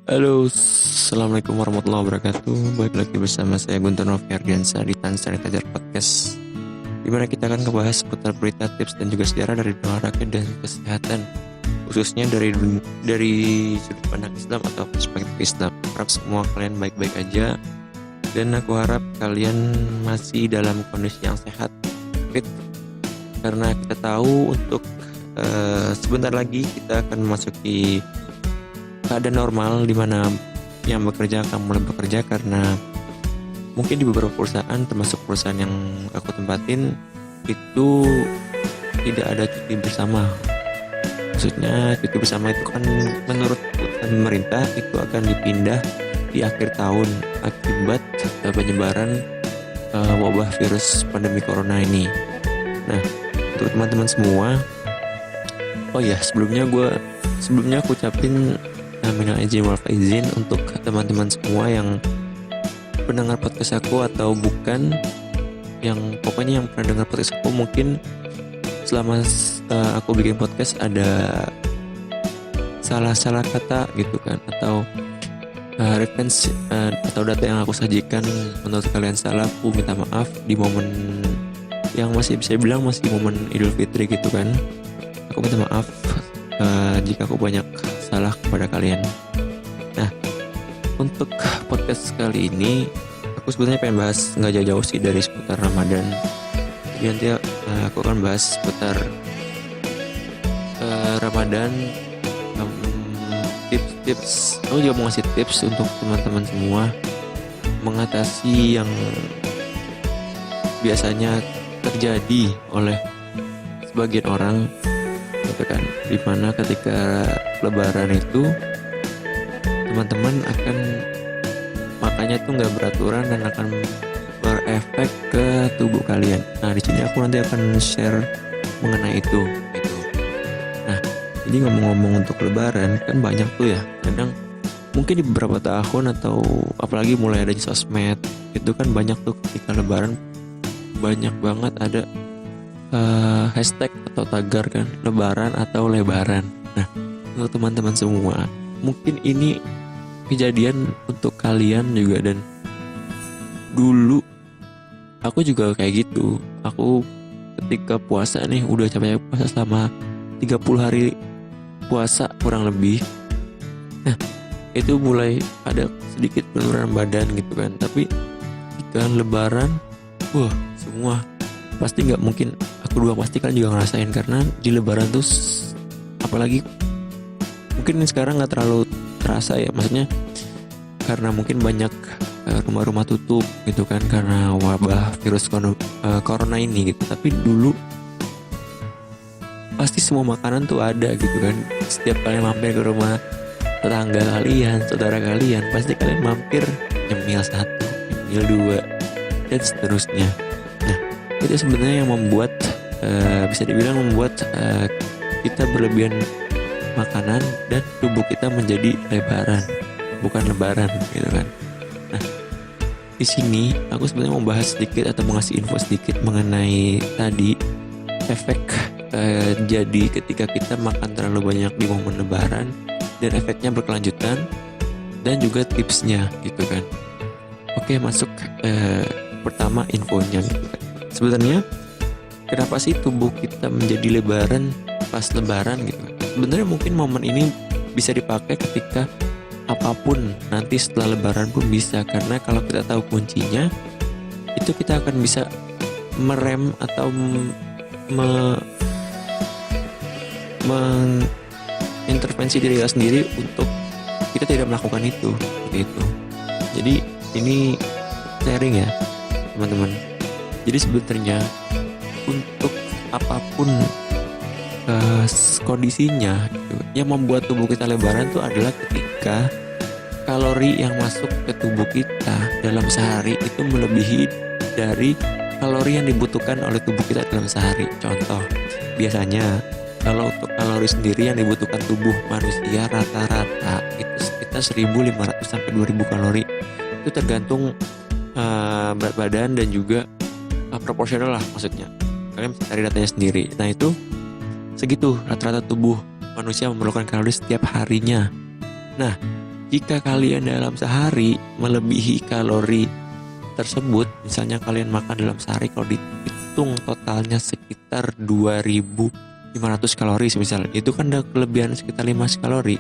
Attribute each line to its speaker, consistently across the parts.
Speaker 1: Halo, Assalamualaikum warahmatullahi wabarakatuh. Balik lagi bersama saya Guntur Noviardiansa di Tan Sanitizer Podcast, di mana kita akan ngebahas seputar berita, tips, dan juga sejarah dari olahraga dan kesehatan, khususnya dari sudut pandang Islam atau perspektif Islam. Harap semua kalian baik-baik aja, dan aku harap kalian masih dalam kondisi yang sehat, fit, karena kita tahu untuk sebentar lagi kita akan memasuki keadaan normal di mana yang bekerja akan mulai bekerja, karena mungkin di beberapa perusahaan termasuk perusahaan yang aku tempatin itu tidak ada cuti bersama. Maksudnya cuti bersama itu kan menurut keputusan pemerintah itu akan dipindah di akhir tahun akibat penyebaran wabah virus pandemi corona ini. Nah, untuk teman-teman semua, oh ya sebelumnya aku ucapin minal izin wal faizin untuk teman-teman semua yang pendengar podcast aku atau bukan, yang pokoknya yang pernah dengar podcast aku. Mungkin selama aku bikin podcast ada salah-salah kata gitu kan, atau reference atau data yang aku sajikan menurut kalian salah, aku minta maaf di momen yang masih bisa bilang masih momen Idul Fitri gitu kan. Aku minta maaf jika aku banyak salah kepada kalian. Nah, untuk podcast kali ini aku sebenarnya pengen bahas nggak jauh-jauh sih dari seputar Ramadan. Jadi nanti aku akan bahas seputar Ramadan, tips-tips. Aku juga mau ngasih tips untuk teman-teman semua mengatasi yang biasanya terjadi oleh sebagian orang gitu kan, dimana ketika lebaran itu teman-teman akan makannya tuh nggak beraturan dan akan berefek ke tubuh kalian. Nah, di sini aku nanti akan share mengenai itu gitu. Nah, jadi ngomong-ngomong untuk lebaran kan banyak tuh ya, kadang mungkin di beberapa tahun atau apalagi mulai ada di sosmed itu kan banyak tuh ketika lebaran banyak banget ada hashtag atau tagar kan, lebaran atau lebaran. Nah, untuk teman-teman semua, mungkin ini kejadian untuk kalian juga, dan dulu aku juga kayak gitu. Aku ketika puasa nih, udah capek puasa selama 30 hari puasa kurang lebih. Nah, itu mulai ada sedikit penurunan badan gitu kan. Tapi ketika lebaran, wah, semua pasti nggak mungkin, aku dua pasti kan juga ngerasain, karena di lebaran tuh apalagi mungkin sekarang nggak terlalu terasa ya, maksudnya karena mungkin banyak rumah-rumah tutup gitu kan karena wabah virus corona ini gitu. Tapi dulu pasti semua makanan tuh ada gitu kan. Setiap kalian mampir ke rumah tetangga kalian, saudara kalian, pasti kalian mampir nyemil satu, nyemil dua, dan seterusnya. Nah, itu sebenarnya yang membuat bisa dibilang membuat kita berlebihan makanan dan tubuh kita menjadi lebaran, bukan lebaran gitu kan. Nah, di sini aku sebenarnya mau bahas sedikit atau mengasih info sedikit mengenai tadi efek jadi ketika kita makan terlalu banyak di momen lebaran dan efeknya berkelanjutan, dan juga tipsnya gitu kan. Oke, masuk pertama infonya gitu kan. Sebenarnya kenapa sih tubuh kita menjadi lebaran pas lebaran gitu? Sebenarnya mungkin momen ini bisa dipakai ketika apapun nanti setelah lebaran pun bisa, karena kalau kita tahu kuncinya itu kita akan bisa merem atau mengintervensi diri kita sendiri untuk kita tidak melakukan itu seperti itu. Jadi ini sharing ya teman-teman. Jadi sebenarnya untuk apapun kondisinya gitu, yang membuat tubuh kita lebaran itu adalah ketika kalori yang masuk ke tubuh kita dalam sehari itu melebihi dari kalori yang dibutuhkan oleh tubuh kita dalam sehari. Contoh, biasanya kalau untuk kalori sendiri yang dibutuhkan tubuh manusia rata-rata itu sekitar 1.500 sampai 2.000 kalori. Itu tergantung berat badan dan juga proporsional lah, maksudnya kalian bisa cari datanya sendiri. Nah, itu segitu rata-rata tubuh manusia memerlukan kalori setiap harinya. Nah, jika kalian dalam sehari melebihi kalori tersebut, misalnya kalian makan dalam sehari kalau dihitung totalnya sekitar 2500 kalori misalnya, itu kan ada kelebihan sekitar 5 kalori.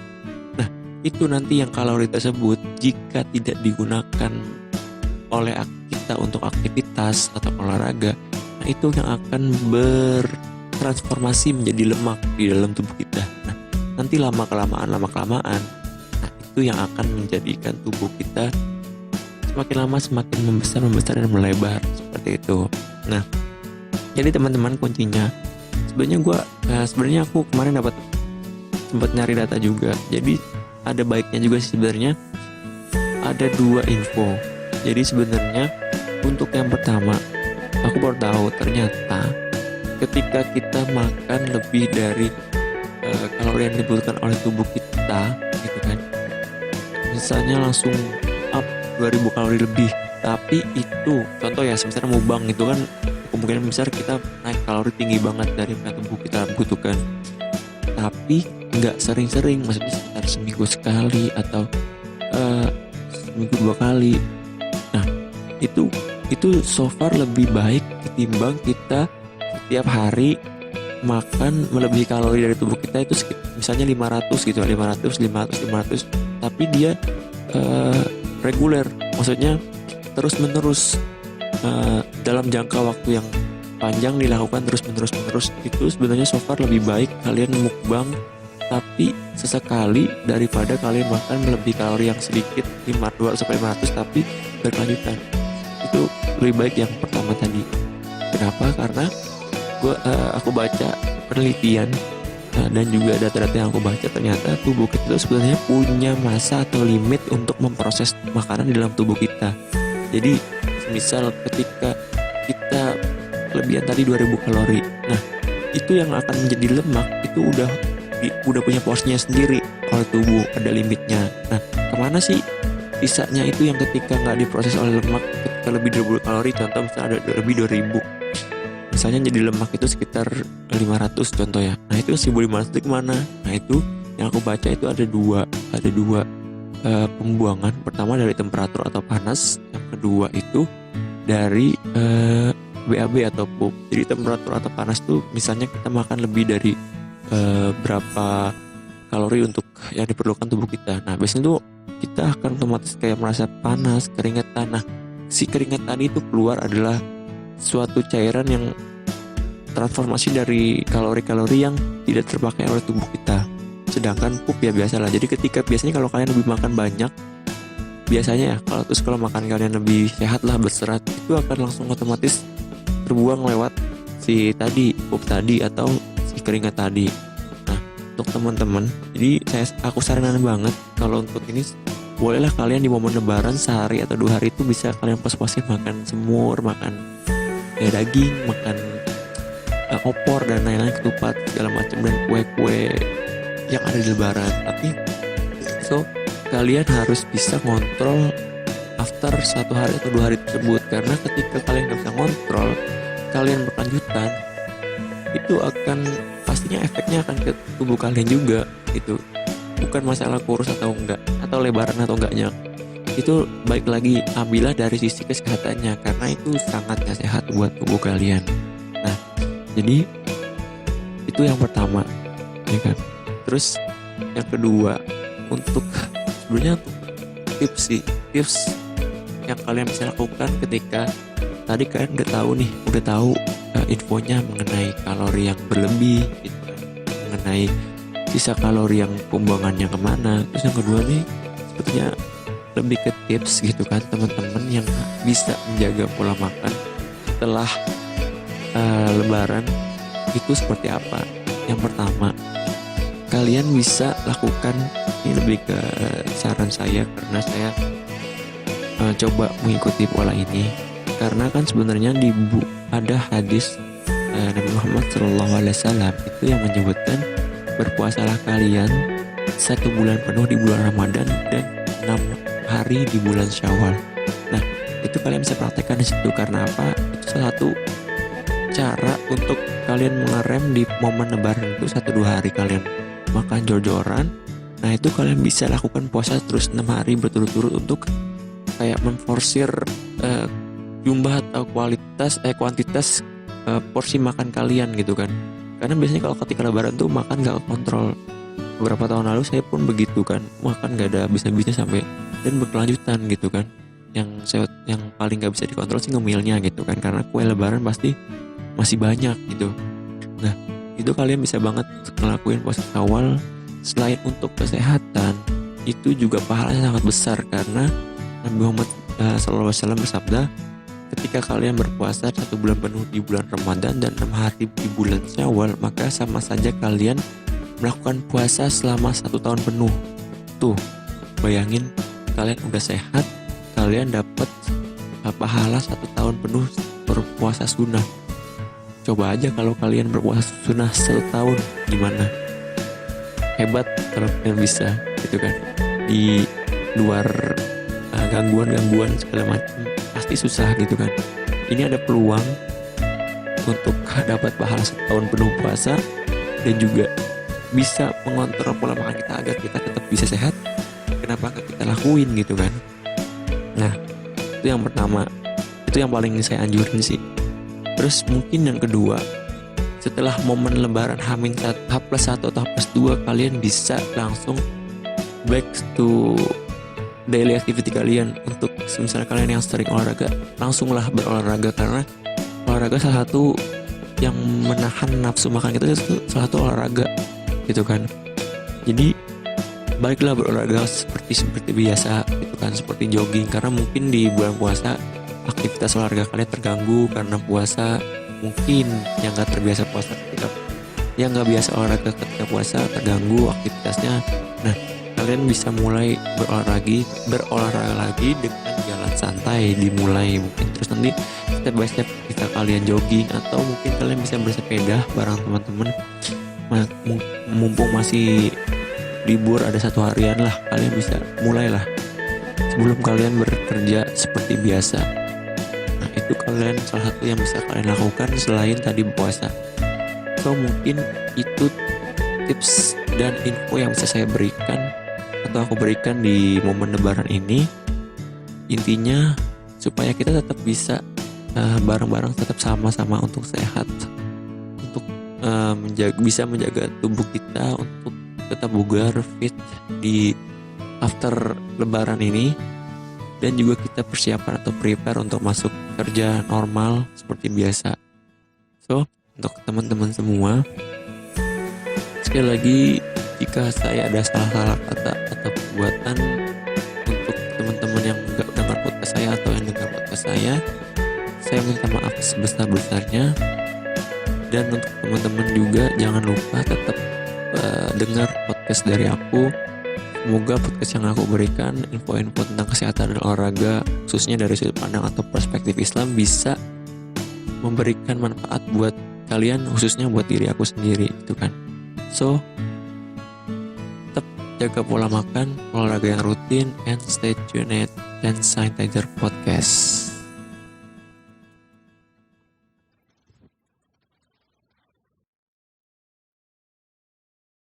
Speaker 1: Nah, itu nanti yang kalori tersebut jika tidak digunakan oleh kita untuk aktivitas atau olahraga, nah itu yang akan bertransformasi menjadi lemak di dalam tubuh kita. Nah, nanti lama kelamaan, nah itu yang akan menjadikan tubuh kita semakin lama semakin membesar dan melebar seperti itu. Nah, jadi teman-teman, kuncinya sebenarnya aku kemarin sempat nyari data juga. Jadi ada baiknya juga sih sebenarnya. Ada 2 info. Jadi sebenarnya untuk yang pertama, aku baru tahu ternyata ketika kita makan lebih dari kalori yang dibutuhkan oleh tubuh kita, gitu kan, misalnya langsung up 2000 kalori lebih, tapi itu contoh ya, misalnya mukbang itu kan kemungkinan besar kita naik kalori tinggi banget dari yang tubuh kita butuhkan, tapi nggak sering-sering, maksudnya sekitar seminggu sekali atau seminggu 2 kali. Nah, itu so far lebih baik ketimbang kita setiap hari makan melebihi kalori dari tubuh kita itu misalnya 500 gitu, 500, tapi dia reguler, maksudnya terus menerus dalam jangka waktu yang panjang dilakukan terus menerus. Itu sebenarnya so far lebih baik kalian mukbang tapi sesekali daripada kalian makan melebihi kalori yang sedikit 200-500 tapi berkelanjutan. Itu lebih baik yang pertama tadi. Kenapa? Karena aku baca penelitian dan juga data-data yang aku baca, ternyata tubuh kita itu sebenarnya punya masa atau limit untuk memproses makanan di dalam tubuh kita. Jadi misal ketika kita kelebihan tadi 2000 kalori, nah itu yang akan menjadi lemak itu udah punya porsinya sendiri oleh tubuh, ada limitnya. Nah, kemana sih sisanya itu yang ketika nggak diproses oleh lemak, ketika lebih 2000 kalori, contoh misalnya ada lebih 2000, misalnya jadi lemak itu sekitar 500 contoh ya. Nah itu 1500 itu kemana? Nah itu yang aku baca itu ada dua pembuangan. Pertama dari temperatur atau panas, yang kedua itu dari BAB atau pup. Jadi temperatur atau panas tuh misalnya kita makan lebih dari berapa kalori untuk yang diperlukan tubuh kita. Nah biasanya tuh kita akan otomatis kayak merasa panas, keringetan. Nah si keringetan itu keluar adalah suatu cairan yang transformasi dari kalori-kalori yang tidak terpakai oleh tubuh kita. Sedangkan pup ya biasalah. Jadi biasanya kalau kalian lebih makan banyak, biasanya ya kalau makan kalian lebih sehat lah, berserat, itu akan langsung otomatis terbuang lewat si tadi pup tadi atau si keringat tadi. Nah untuk teman-teman, jadi aku saranin banget kalau untuk ini bolehlah kalian di momen lebaran sehari atau 2 hari itu bisa kalian pos-posin makan semur, makan daging, makan opor dan lain-lain, ketupat segala macam dan kue-kue yang ada di lebaran. Tapi kalian harus bisa ngontrol after 1 hari atau 2 hari tersebut, karena ketika kalian gak bisa ngontrol, kalian berkelanjutan, itu akan pastinya efeknya akan ke tubuh kalian juga. Itu bukan masalah kurus atau enggak, atau lebaran atau enggaknya, itu baik lagi ambillah dari sisi kesehatannya, karena itu sangat gak sehat buat tubuh kalian. Nah jadi itu yang pertama ya kan. Terus yang kedua, untuk sebenarnya tips yang kalian bisa lakukan ketika tadi kalian udah tahu infonya mengenai kalori yang berlebih gitu kan, mengenai sisa kalori yang pembuangannya kemana. Terus yang kedua nih sepertinya lebih ke tips gitu kan, teman-teman yang bisa menjaga pola makan setelah lebaran itu seperti apa. Yang pertama, kalian bisa lakukan, ini lebih ke saran saya karena saya coba mengikuti pola ini, karena kan sebenarnya ada hadis Nabi Muhammad SAW itu yang menyebutkan berpuasalah kalian 1 bulan penuh di bulan Ramadan dan 6 hari di bulan Syawal. Nah itu kalian bisa praktekkan di situ. Karena apa? Itu salah satu cara untuk kalian mengerem di momen lebaran itu 1-2 hari kalian makan jor-joran. Nah itu kalian bisa lakukan puasa terus 6 hari berturut-turut untuk kayak memforsir jumlah atau kuantitas porsi makan kalian gitu kan. Karena biasanya kalau ketika lebaran tuh makan gak kontrol. Beberapa tahun lalu saya pun begitu kan, makan gak ada habis-habisnya sampai dan berkelanjutan gitu kan. Yang paling gak bisa dikontrol sih ngemilnya gitu kan, karena kue lebaran pasti masih banyak gitu. Nah itu kalian bisa banget ngelakuin puasa Syawal. Selain untuk kesehatan, itu juga pahalanya sangat besar karena Nabi Muhammad SAW bersabda, ketika kalian berpuasa 1 bulan penuh di bulan Ramadan dan 6 hari di bulan Syawal, maka sama saja kalian melakukan puasa selama 1 tahun penuh. Tuh, bayangin kalian udah sehat, kalian dapat pahala 1 tahun penuh berpuasa sunnah. Coba aja kalau kalian berpuasa sunnah 1 tahun, gimana? Hebat kalau kalian bisa gitu kan. Di luar gangguan-gangguan segala macam pasti susah gitu kan. Ini ada peluang untuk dapat pahala 1 tahun penuh puasa dan juga bisa mengontrol pola makan kita agar kita tetap bisa sehat. Kenapa nggak kita lakuin gitu kan? Nah itu yang pertama, itu yang paling saya anjurin sih. Terus mungkin yang kedua, setelah momen lebaran H+1 atau H+2, kalian bisa langsung back to daily activity kalian. Untuk misalnya kalian yang sering olahraga, langsunglah berolahraga, karena olahraga salah satu yang menahan nafsu makan kita itu salah satu olahraga gitu kan. Jadi baiklah berolahraga seperti biasa gitu kan, seperti jogging, karena mungkin di bulan puasa aktivitas olahraga kalian terganggu karena puasa. Mungkin yang nggak terbiasa puasa yang nggak biasa olahraga ketika puasa terganggu aktivitasnya. Nah kalian bisa mulai berolahraga lagi dengan jalan santai, dimulai mungkin, terus nanti step by step ketika kalian jogging, atau mungkin kalian bisa bersepeda bareng teman-teman. Mumpung masih libur ada 1 harian lah, kalian bisa mulailah sebelum kalian bekerja seperti biasa. Nah itu kalian salah satu yang bisa kalian lakukan selain tadi puasa. So mungkin itu tips dan info yang bisa saya berikan atau aku berikan di momen lebaran ini. Intinya supaya kita tetap bisa bareng-bareng tetap sama-sama untuk sehat, untuk bisa menjaga tubuh kita untuk tetap bugar, fit di after lebaran ini, dan juga kita persiapan atau prepare untuk masuk kerja normal seperti biasa. So untuk teman-teman semua, sekali lagi jika saya ada salah-salah kata atau perbuatan, untuk teman-teman yang nggak dengar podcast saya atau yang dengar podcast saya minta maaf sebesar-besarnya. Dan untuk teman-teman juga jangan lupa tetap dengar podcast dari aku. Semoga podcast yang aku berikan, info-info tentang kesehatan dan olahraga, khususnya dari sudut pandang atau perspektif Islam, bisa memberikan manfaat buat kalian, khususnya buat diri aku sendiri gitu kan. So tetap jaga pola makan, olahraga yang rutin, and stay tuned dan Sanitizer Podcast.